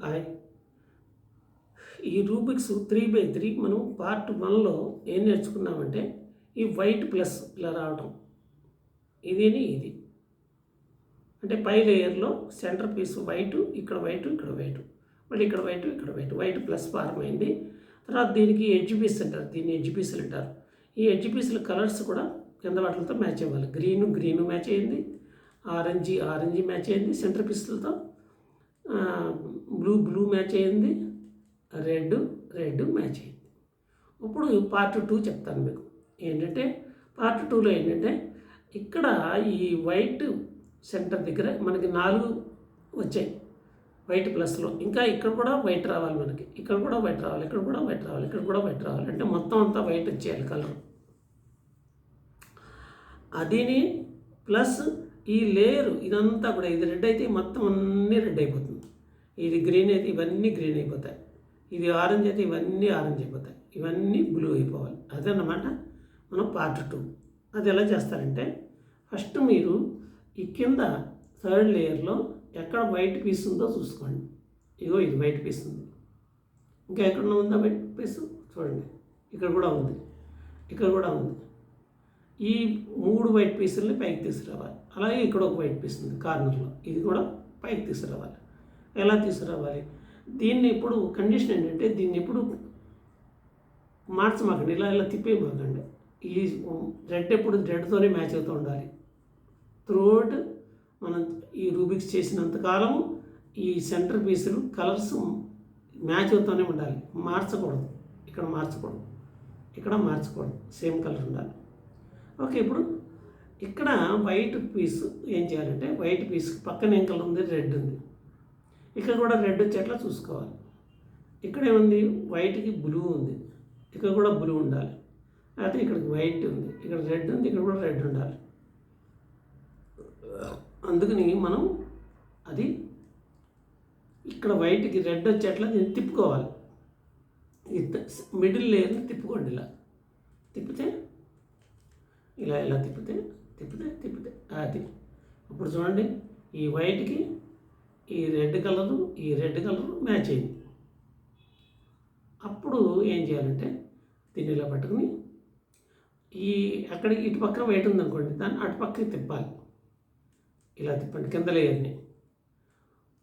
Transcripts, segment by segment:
Hi. ఈ Rubik's 3x3 మనం part 1లో ఏం నేర్చుకున్నామంటే ఈ వైట్ ప్లస్ ఇలా రావటం, ఇది అంటే పై లేయర్లో సెంటర్ పీస్ వైట్, ఇక్కడ వైట్, ఇక్కడ వైట్, మళ్ళీ ఇక్కడ వైట్, ఇక్కడ వైట్, వైట్ ప్లస్ ఫార్మ్ అయింది. తర్వాత దీనికి ఎడ్జ్ పీస్ అంటారు, దీన్ని ఎడ్జ్ పీసులు అంటారు. ఈ ఎడ్జ్ పీసుల కలర్స్ కూడా కింద వాటితో మ్యాచ్ అవ్వాలి. గ్రీన్ మ్యాచ్ అయింది, ఆరెంజ్ మ్యాచ్ అయింది సెంటర్ పీసులతో, బ్లూ మ్యాచ్ అయింది, రెడ్ మ్యాచ్ అయింది. ఇప్పుడు పార్ట్ 2 చెప్తాను మీకు. ఏంటంటే పార్ట్ 2లో ఏంటంటే ఇక్కడ ఈ వైట్ సెంటర్ దగ్గర మనకి 4 వచ్చాయి వైట్ ప్లస్లో. ఇంకా ఇక్కడ కూడా వైట్ రావాలి, మనకి ఇక్కడ కూడా వైట్ రావాలి, ఇక్కడ కూడా వైట్ రావాలి, ఇక్కడ కూడా వైట్ రావాలి. అంటే మొత్తం అంతా వైట్ వచ్చేయాలి కలర్. అదిని ప్లస్ ఈ లేయరు ఇదంతా కూడా, ఇది రెడ్ అయితే మొత్తం అన్నీ రెడ్ అయిపోతుంది, ఇది గ్రీన్ అయితే ఇవన్నీ గ్రీన్ అయిపోతాయి, ఇది ఆరెంజ్ అయితే ఇవన్నీ ఆరెంజ్ అయిపోతాయి, ఇవన్నీ బ్లూ అయిపోవాలి. అదన్నమాట మనం పార్ట్ 2. అది ఎలా చేస్తారంటే ఫస్ట్ మీరు ఈ కింద థర్డ్ లేయర్లో ఎక్కడ వైట్ పీస్ ఉందో చూసుకోండి. ఇగో ఇది వైట్ పీస్ ఉంది, ఇంకా ఎక్కడ ఉందా వైట్ పీస్ చూడండి, ఇక్కడ కూడా ఉంది, ఇక్కడ కూడా ఉంది. ఈ 3 వైట్ పీసుల్ని పైకి తీసుకురావాలి. అలాగే ఇక్కడ ఒక వైట్ పీస్ ఉంది కార్నర్లో, ఇది కూడా పైకి తీసుకురావాలి. ఎలా తీసుకురావాలి? దీన్ని ఎప్పుడు కండిషన్ ఏంటంటే దీన్ని ఎప్పుడు మార్చమాకండి, ఇలా తిప్పేయమాకండి. ఈ రెడ్ ఎప్పుడు రెడ్తోనే మ్యాచ్ అవుతూ ఉండాలి. త్రూఅవుట్ మనం ఈ రూబిక్స్ చేసినంతకాలము ఈ సెంటర్ పీసులు కలర్స్ మ్యాచ్ అవుతూనే ఉండాలి, మార్చకూడదు. ఇక్కడ మార్చకూడదు, ఇక్కడ మార్చకూడదు, సేమ్ కలర్ ఉండాలి. ఓకే, ఇప్పుడు ఇక్కడ వైట్ పీస్ ఏం చేయాలంటే వైట్ పీస్ పక్కన ఏం కలర్ ఉంది? రెడ్ ఉంది. ఇక్కడ కూడా రెడ్ వచ్చేట్లా చూసుకోవాలి. ఇక్కడ ఏముంది? వైట్కి బ్లూ ఉంది, ఇక్కడ కూడా బ్లూ ఉండాలి. అయితే ఇక్కడికి వైట్ ఉంది, ఇక్కడ రెడ్ ఉంది, ఇక్కడ కూడా రెడ్ ఉండాలి. అందుకని మనం అది ఇక్కడ వైట్కి రెడ్ వచ్చేట్లా దీన్ని తిప్పుకోవాలి. మిడిల్ లేయర్ని తిప్పుకోండి, ఇలా తిప్పితే ఇలా తిప్పితే అది. ఇప్పుడు చూడండి, ఈ వైట్కి ఈ రెడ్ కలరు మ్యాచ్ అయింది. అప్పుడు ఏం చేయాలంటే దీన్ని ఇలా పట్టుకుని ఈ అక్కడ ఇటు పక్కన వైట్ ఉందనుకోండి, దాన్ని అటు పక్కకి తిప్పాలి. ఇలా తిప్పండి కింద లేయర్ని.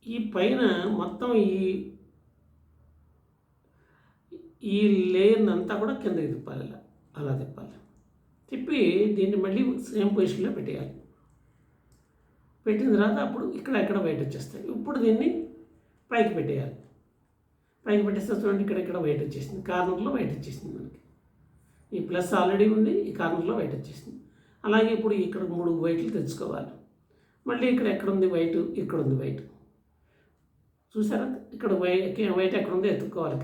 ఈ పైన మొత్తం ఈ లేయర్ని అంతా కూడా కిందకి తిప్పాలి, అలా తిప్పాలి. తిప్పి దీన్ని మళ్ళీ సేమ్ పొజిషన్లో పెట్టేయాలి. పెట్టిన తర్వాత అప్పుడు ఇక్కడ వైట్ వచ్చేస్తాయి. ఇప్పుడు దీన్ని పైకి పెట్టేయాలి. పైకి పెట్టేస్తే చూడండి, ఇక్కడ వైట్ వచ్చేసింది, కార్నర్లో వైట్ వచ్చేసింది. మనకి ఈ ప్లస్ ఆల్రెడీ ఉంది, ఈ కార్నర్లో వైట్ వచ్చేసింది. అలాగే ఇప్పుడు ఇక్కడ 3 వైట్లు తెచ్చుకోవాలి. మళ్ళీ ఇక్కడ ఎక్కడుంది వైట్? ఇక్కడ ఉంది వైట్, చూసారా? ఇక్కడ వైట్ ఎక్కడ ఉందో ఎత్తుక్కోవాలి,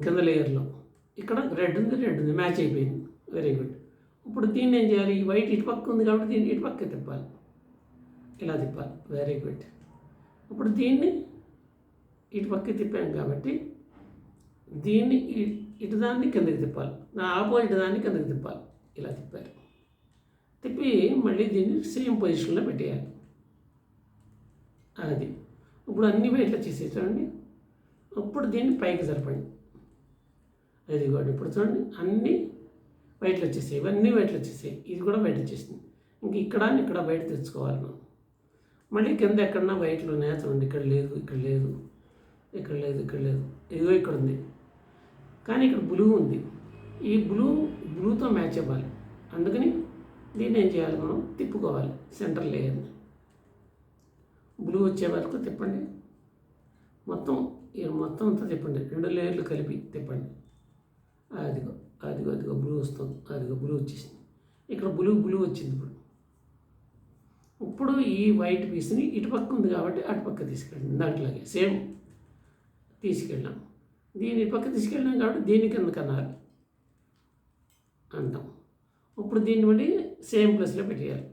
కింద లేయర్లో. ఇక్కడ రెడ్ ఉంది, మ్యాచ్ అయిపోయింది. Very good. ఇప్పుడు దీన్ని ఏం చేయాలి? ఈ వైట్ ఇటు పక్క ఉంది కాబట్టి దీన్ని ఇటు పక్క తిప్పాలి, ఇలా తిప్పాలి. Very good. ఇప్పుడు దీన్ని ఇటు పక్క తిప్పాం కాబట్టి దీన్ని ఇటు దాన్ని కిందకి తిప్పాలి, నా ఆపోజిట్ దాన్ని కిందకి తిప్పాలి. ఇలా తిప్పారు. తిప్పి మళ్ళీ దీన్ని సేమ్ పొజిషన్లో పెట్టేయాలి. అది. ఇప్పుడు అన్ని వైట్లు వచ్చేసాయి చూడండి. ఇప్పుడు దీన్ని పైకి జరపండి. అది కూడా ఇప్పుడు చూడండి, అన్నీ వైట్లు వచ్చేసాయి, ఇవన్నీ వైట్లు వచ్చేసాయి, ఇది కూడా వైట్ వచ్చేసింది. ఇంక ఇక్కడ వైట్ తెచ్చుకోవాలి మనం. మళ్ళీ కింద ఎక్కడన్నా వైట్లు ఉన్నాయా చూడండి, ఇక్కడ లేదు, ఇదిగో ఇక్కడ ఉంది. కానీ ఇక్కడ బ్లూ ఉంది, ఈ బ్లూతో మ్యాచ్ అవ్వాలి. అందుకని దీన్ని ఏం చేయాలి? మనం తిప్పుకోవాలి సెంటర్ లేయర్ని. బ్లూ వచ్చే వరకు తిప్పండి, మొత్తం అంతా తిప్పండి, 2 లేయర్లు కలిపి తిప్పండి. అదిగో బ్లూ వస్తుంది, బ్లూ వచ్చేసింది. ఇక్కడ బ్లూ వచ్చింది. ఇప్పుడు ఈ వైట్ పీస్ని ఇటు పక్క ఉంది కాబట్టి అటు పక్క తీసుకెళ్ళండి, దాంట్లోకి సేమ్ తీసుకెళ్ళాం. దీన్ని ఇటు పక్క తీసుకెళ్ళాం కాబట్టి దీని కింద కనాలి అంటాం. ఇప్పుడు దీన్ని మళ్ళీ సేమ్ ప్లేస్లో పెట్టేయాలి.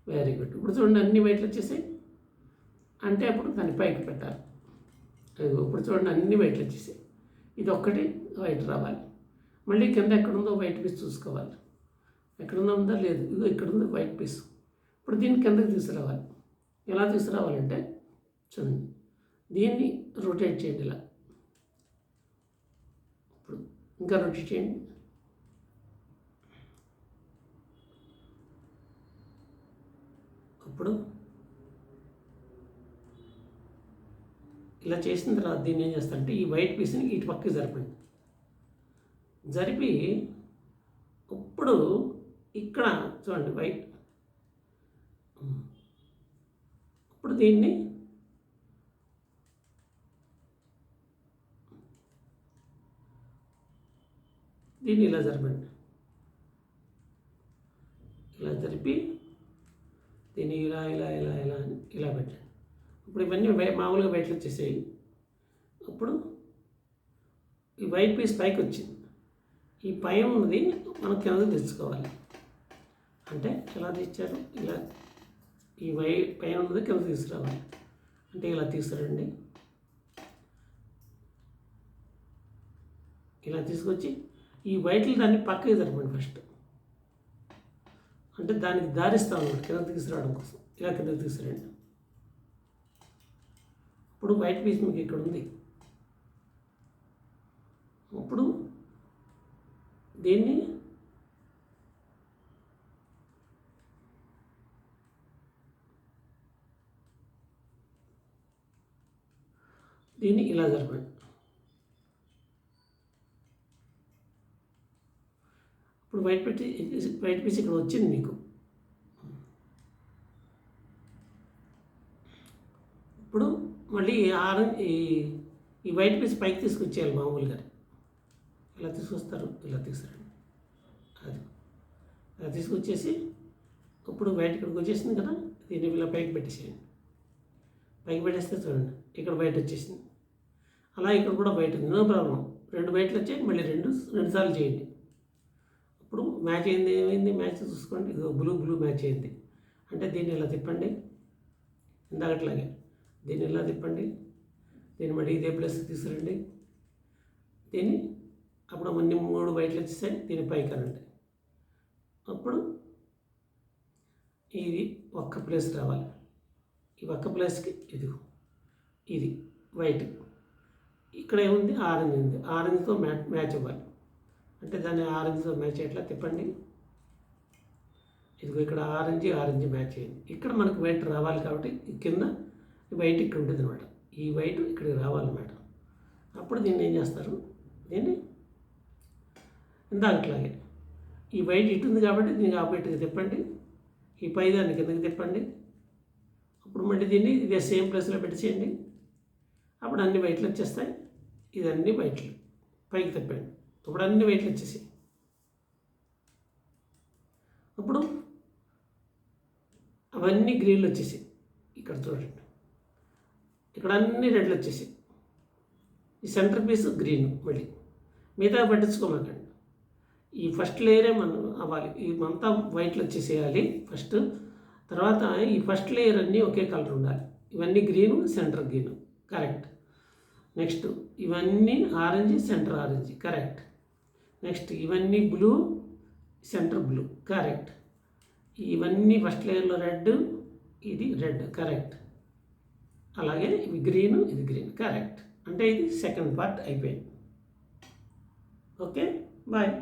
Very good. ఇప్పుడు చూడండి, అన్ని వైట్లు వచ్చేసాయి, అంటే అప్పుడు దాన్ని పైకి పెట్టాలి. ఇప్పుడు చూడండి, అన్ని వైట్లు వచ్చేసాయి, ఇది ఒక్కటి వైట్ రావాలి. మళ్ళీ కింద ఎక్కడుందో వైట్ పీస్ చూసుకోవాలి, ఉందా లేదు, ఇదిగో ఇక్కడ ఉంది వైట్ పీస్. ఇప్పుడు దీన్ని కిందకి తీసుకురావాలి. ఎలా తీసుకురావాలంటే చూడండి, దీన్ని రొటేట్ చేయండి ఇలా. ఇప్పుడు ఇంకా రొటేట్ చేయండి. అప్పుడు ఇలా చేసిన తర్వాత దీన్ని ఏం చేస్తారంటే ఈ వైట్ పీస్ని ఇటు పక్కకి జరపండి. జరిపి ఇప్పుడు ఇక్కడ చూడండి వైట్, ఇప్పుడు దీన్ని ఇలా జరపండి. ఇలా జరిపి దీన్ని ఇలా ఇలా ఇలా ఇలా ఇలా పెట్టండి. ఇప్పుడు ఇవన్నీ మామూలుగా బయటకు వచ్చేసాయి. అప్పుడు ఈ వైట్ పీస్ పైకి వచ్చింది. ఈ పైన ఉన్నది మనం కిందకు తెచ్చుకోవాలి. అంటే ఎలా తెచ్చారు, ఇలా ఈ పైన ఉన్నది కింద తీసుకురావాలి. అంటే ఇలా తీసుకురండి. ఇలా తీసుకొచ్చి ఈ వైట్లు దాన్ని పక్కకి జరపండి ఫస్ట్. అంటే దానికి దారిస్తాం అన్నమాట కింద తీసుకురావడం కోసం. ఇలా కిందకి తీసుకురండి. ఇప్పుడు వైట్ పీస్ మీకు ఇక్కడ ఉంది. ఇప్పుడు దీన్ని ఇలా జరపండి. ఇప్పుడు వైట్ పీస్ ఇక్కడ వచ్చింది మీకు. ఇప్పుడు మళ్ళీ ఈ వైట్ పీస్ పైకి తీసుకొచ్చేయాలి మామూలుగా. ఇలా తీసుకొస్తారు, ఇలా తీసుకురండి. అది ఇలా తీసుకొచ్చేసి ఇప్పుడు వైట్ ఇక్కడికి వచ్చేసింది కదా, దీన్ని ఇలా పైకి పెట్టేసేయండి. పైకి పెట్టేస్తే చూడండి ఇక్కడ బయట వచ్చేసింది. అలా ఇక్కడ కూడా బయట ఉంది, నో ప్రాబ్లం. 2 బయటలు వచ్చాయి, మళ్ళీ రెండు సార్లు చేయండి. ఇప్పుడు మ్యాచ్ అయింది. ఏమైంది మ్యాచ్ చూసుకోండి. ఇదిగో బ్లూ మ్యాచ్ అయింది. అంటే దీన్ని ఇలా తిప్పండి, ఇందాకట్లాగే దీన్ని ఇలా తిప్పండి. దీన్ని మళ్ళీ ఇదే ప్లేస్ తీసుకురండి. దీన్ని అప్పుడు అన్ని 3 బయటలు వచ్చేసాయి. దీన్ని పైకి అనండి. అప్పుడు ఇది ఒక్క ప్లేస్ రావాలి. ఈ ఒక్క ప్లేస్కి ఇది వైట్, ఇక్కడ ఏముంది ఆరెంజ్ ఉంది. ఆరెంజ్తో మ్యాచ్ అవ్వాలి. అంటే దాన్ని ఆరెంజ్తో మ్యాచ్ అయ్యేట్లా తిప్పండి. ఇదిగో ఇక్కడ ఆరెంజ్ మ్యాచ్ అయ్యింది. ఇక్కడ మనకు వైట్ రావాలి కాబట్టి కింద వైట్ ఇక్కడ ఉంటుంది అనమాట. ఈ వైట్ ఇక్కడికి రావాలన్నమాట. అప్పుడు దీన్ని ఏం చేస్తారు, దీన్ని ఇందాకట్లాగే ఈ వైట్ ఇటు ఉంది కాబట్టి దీనికి ఆపోజిట్గా తిప్పండి. ఈ పై దాన్ని కిందకి తిప్పండి. అప్పుడు మళ్ళీ దీన్ని ఇదే సేమ్ ప్లేస్లో పెట్టేసేయండి. అప్పుడు అన్ని వైట్లు వచ్చేస్తాయి. ఇదన్నీ వైట్లు పైకి తిప్పండి. అప్పుడు అన్ని వైట్లు వచ్చేసాయి. అప్పుడు అవన్నీ గ్రీన్లు వచ్చేసాయి. ఇక్కడ చూడండి, ఇక్కడ అన్ని రెడ్లు వచ్చేసాయి. ఈ సెంటర్ పీస్ గ్రీన్. మళ్ళీ మిగతా పట్టించుకోమాకండి. ఈ ఫస్ట్ లేయరే మనం అవ్వాలి. ఇవంతా వైట్లు వచ్చేసేయాలి ఫస్ట్. తర్వాత ఈ ఫస్ట్ లేయర్ అన్నీ ఒకే కలర్ ఉండాలి. ఇవన్నీ green, centre green, correct. Next ఇవన్నీ orange, centre orange, correct. Next ఇవన్నీ బ్లూ, సెంటర్ బ్లూ, కరెక్ట్. ఇవన్నీ ఫస్ట్ లేయర్లో రెడ్, ఇది రెడ్, కరెక్ట్. అలాగే ఇవి గ్రీను, ఇది గ్రీన్, కరెక్ట్. అంటే ఇది సెకండ్ పార్ట్ అయిపోయింది. Okay, bye.